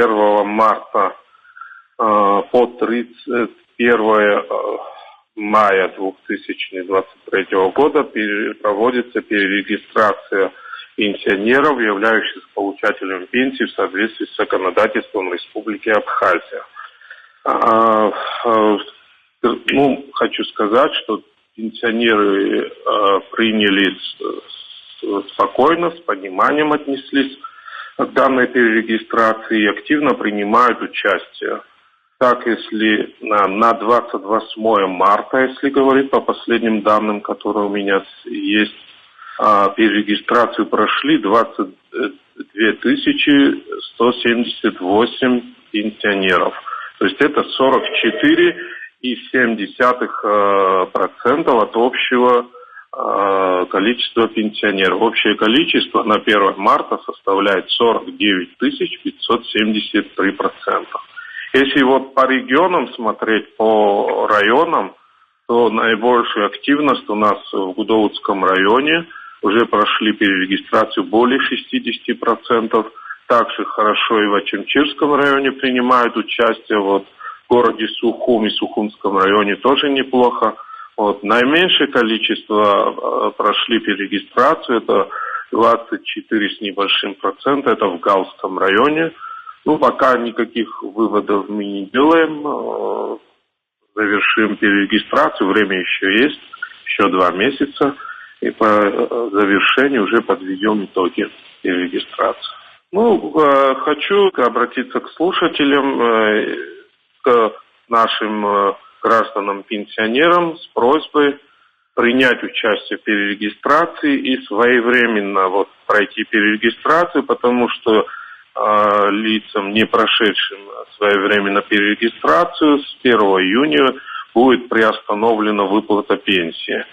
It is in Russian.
1 марта по 31 мая 2023 года проводится перерегистрация пенсионеров, являющихся получателями пенсии в соответствии с законодательством Республики Абхазия. Хочу сказать, что пенсионеры приняли спокойно, с пониманием отнеслись к данной перерегистрации и активно принимают участие. Так, если на 28 марта, если говорить по последним данным, которые у меня есть, перерегистрацию прошли 22 178 пенсионеров. То есть это 44,7% от общего количества пенсионеров. Общее количество на 1 марта составляет 49 573%. Если вот по регионам смотреть, по районам, то наибольшую активность у нас в Гудовудском районе. Уже прошли перерегистрацию более 60%. Также хорошо и в Очимчирском районе принимают участие. Вот в городе Сухум и Сухумском районе тоже неплохо. Вот наименьшее количество прошли перерегистрацию. Это 24 с небольшим процента. Это в Галском районе. Пока никаких выводов мы не делаем. Завершим перерегистрацию. Время еще есть. Еще 2 месяца. И по завершению уже подведем итоги перерегистрации. Хочу обратиться к слушателям, к нашим гражданам-пенсионерам с просьбой принять участие в перерегистрации и своевременно пройти перерегистрацию, потому что лицам, не прошедшим своевременно перерегистрацию, с 1 июня будет приостановлена выплата пенсии.